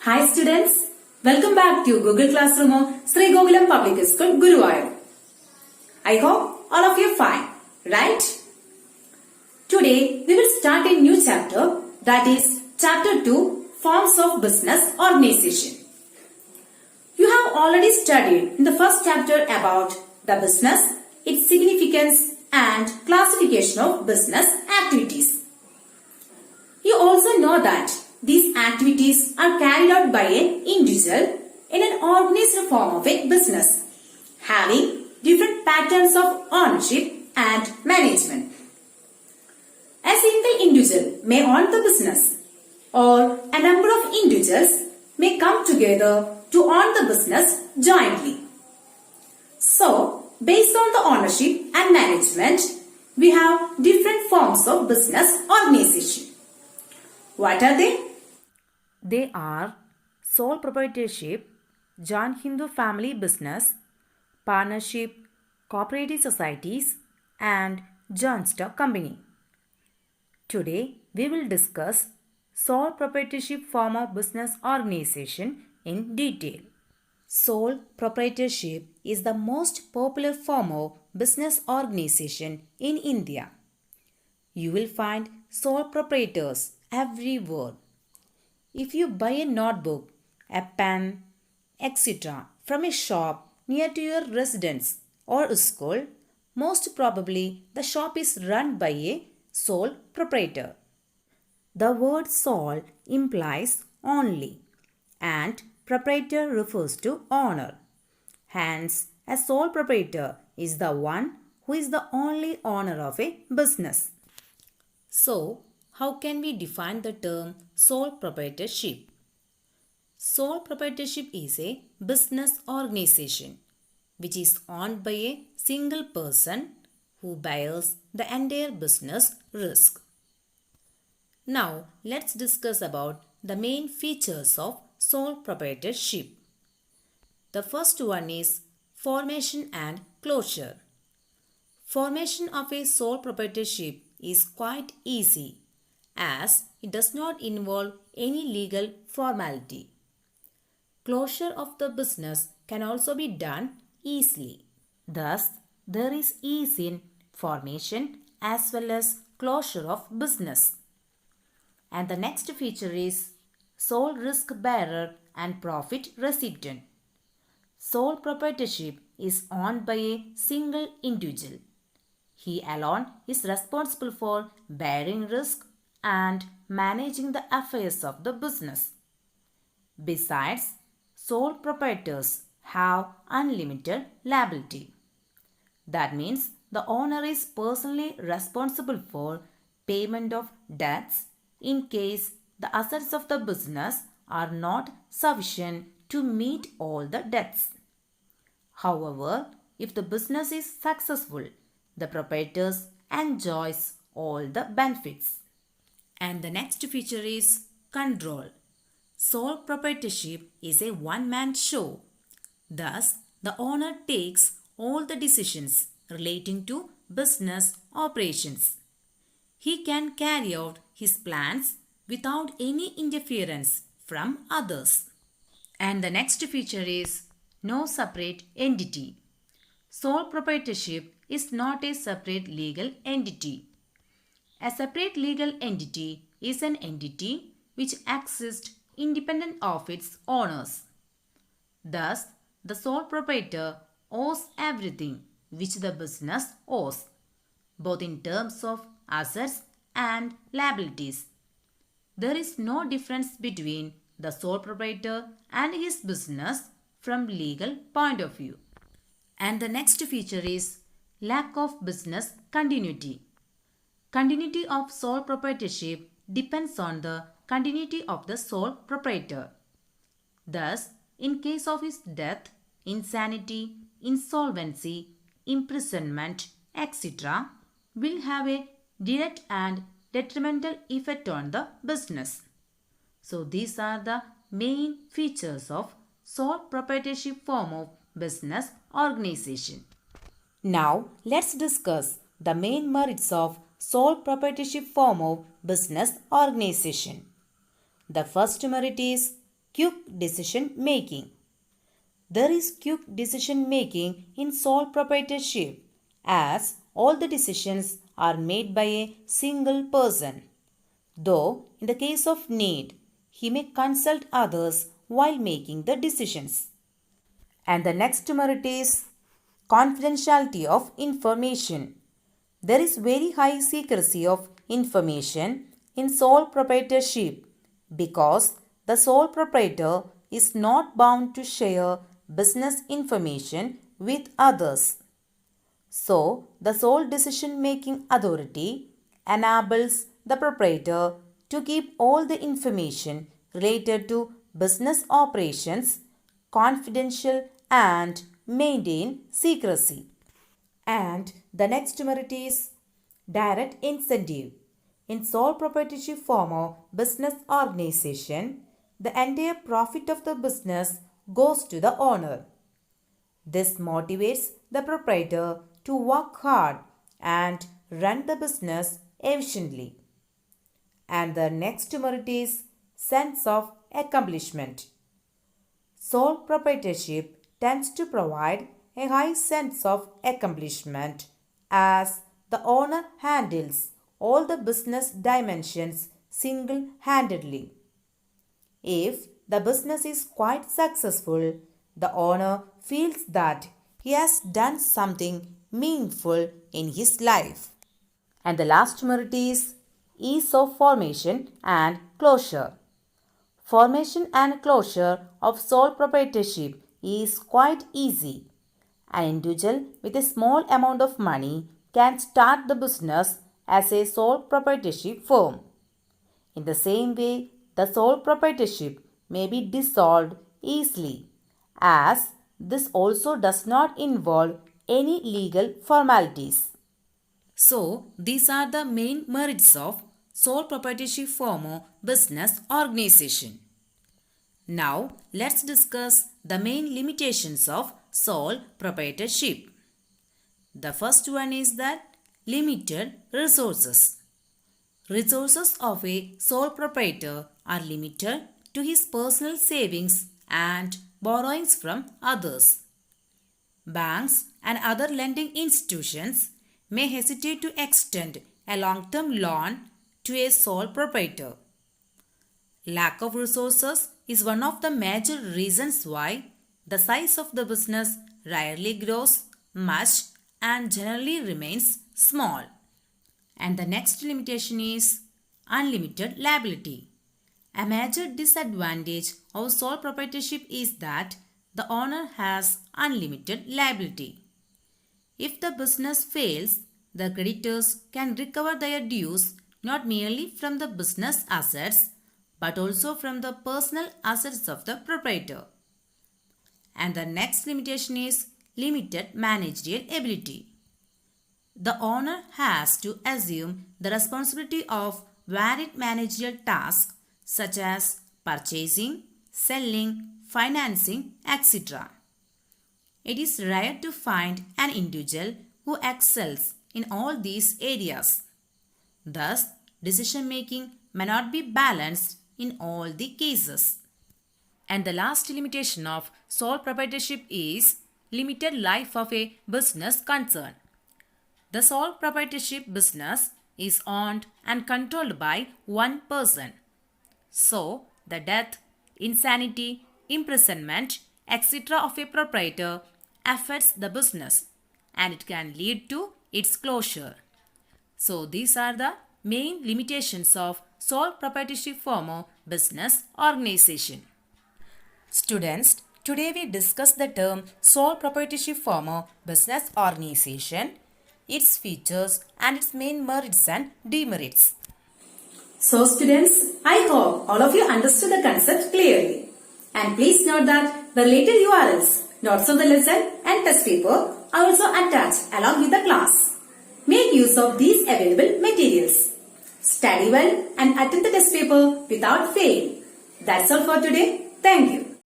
Hi students, welcome back to Google Classroom of Sri Gokulam Public School, Guruvayur. I hope all of you are fine, right? Today we will start a new chapter, that is chapter 2, Forms of Business Organization. You have already studied in the first chapter about the business, its significance and classification of business activities. You also know that these activities are carried out by an individual in an organized form of a business, having different patterns of ownership and management. A single individual may own the business, or a number of individuals may come together to own the business jointly. So, based on the ownership and management, we have different forms of business organization. What are they? They are sole proprietorship, joint Hindu family business, partnership, cooperative societies, and joint stock company. Today, we will discuss sole proprietorship form of business organization in detail. Sole proprietorship is the most popular form of business organization in India. You will find sole proprietors everywhere. If you buy a notebook, a pen, etc. from a shop near to your residence or school, most probably the shop is run by a sole proprietor. The word sole implies only and proprietor refers to owner. Hence, a sole proprietor is the one who is the only owner of a business. So, how can we define the term sole proprietorship? Sole proprietorship is a business organization which is owned by a single person who bears the entire business risk. Now, let's discuss about the main features of sole proprietorship. The first one is formation and closure. Formation of a sole proprietorship is quite easy as it does not involve any legal formality. Closure of the business can also be done easily. Thus, there is ease in formation as well as closure of business. And the next feature is sole risk bearer and profit recipient. Sole proprietorship is owned by a single individual. He alone is responsible for bearing risk and managing the affairs of the business. Besides, sole proprietors have unlimited liability. That means the owner is personally responsible for payment of debts in case the assets of the business are not sufficient to meet all the debts. However, if the business is successful, the proprietors enjoys all the benefits. And the next feature is control. Sole proprietorship is a one-man show. Thus, the owner takes all the decisions relating to business operations. He can carry out his plans without any interference from others. And the next feature is no separate entity. Sole proprietorship is not a separate legal entity. A separate legal entity is an entity which exists independent of its owners. Thus, the sole proprietor owes everything which the business owes, both in terms of assets and liabilities. There is no difference between the sole proprietor and his business from legal point of view. And the next feature is lack of business continuity. Continuity of sole proprietorship depends on the continuity of the sole proprietor. Thus, in case of his death, insanity, insolvency, imprisonment, etc., will have a direct and detrimental effect on the business. So, these are the main features of sole proprietorship form of business organization. Now, let's discuss the main merits of sole proprietorship form of business organization. The first merit is quick decision making. There is quick decision making in sole proprietorship as all the decisions are made by a single person. Though, in the case of need, he may consult others while making the decisions. And the next merit is confidentiality of information. There is very high secrecy of information in sole proprietorship because the sole proprietor is not bound to share business information with others. So, the sole decision-making authority enables the proprietor to keep all the information related to business operations confidential and maintain secrecy. And the next merit is direct incentive. In sole proprietorship form of business organization, the entire profit of the business goes to the owner. This motivates the proprietor to work hard and run the business efficiently. And the next merit is sense of accomplishment. Sole proprietorship tends to provide a high sense of accomplishment as the owner handles all the business dimensions single-handedly. If the business is quite successful, the owner feels that he has done something meaningful in his life. And the last merit is ease of formation and closure. Formation and closure of sole proprietorship is quite easy. An individual with a small amount of money can start the business as a sole proprietorship firm. In the same way, the sole proprietorship may be dissolved easily, as this also does not involve any legal formalities. So, these are the main merits of sole proprietorship form of business organization. Now, let's discuss the main limitations of sole proprietorship. The first one is that limited resources. Resources of a sole proprietor are limited to his personal savings and borrowings from others. Banks and other lending institutions may hesitate to extend a long-term loan to a sole proprietor. Lack of resources is one of the major reasons why the size of the business rarely grows much and generally remains small. And the next limitation is unlimited liability. A major disadvantage of sole proprietorship is that the owner has unlimited liability. If the business fails, the creditors can recover their dues not merely from the business assets but also from the personal assets of the proprietor. And the next limitation is limited managerial ability. The owner has to assume the responsibility of varied managerial tasks such as purchasing, selling, financing, etc. It is rare to find an individual who excels in all these areas. Thus, decision-making may not be balanced in all the cases. And the last limitation of sole proprietorship is limited life of a business concern. The sole proprietorship business is owned and controlled by one person. So, the death, insanity, imprisonment, etc. of a proprietor affects the business and it can lead to its closure. So, these are the main limitations of sole proprietorship form of business organization. Students, today we discuss the term sole proprietorship form of business organization, its features and its main merits and demerits. So students, I hope all of you understood the concept clearly. And please note that the related URLs, notes of the lesson and test paper are also attached along with the class. Make use of these available materials. Study well and attend the test paper without fail. That's all for today. Thank you.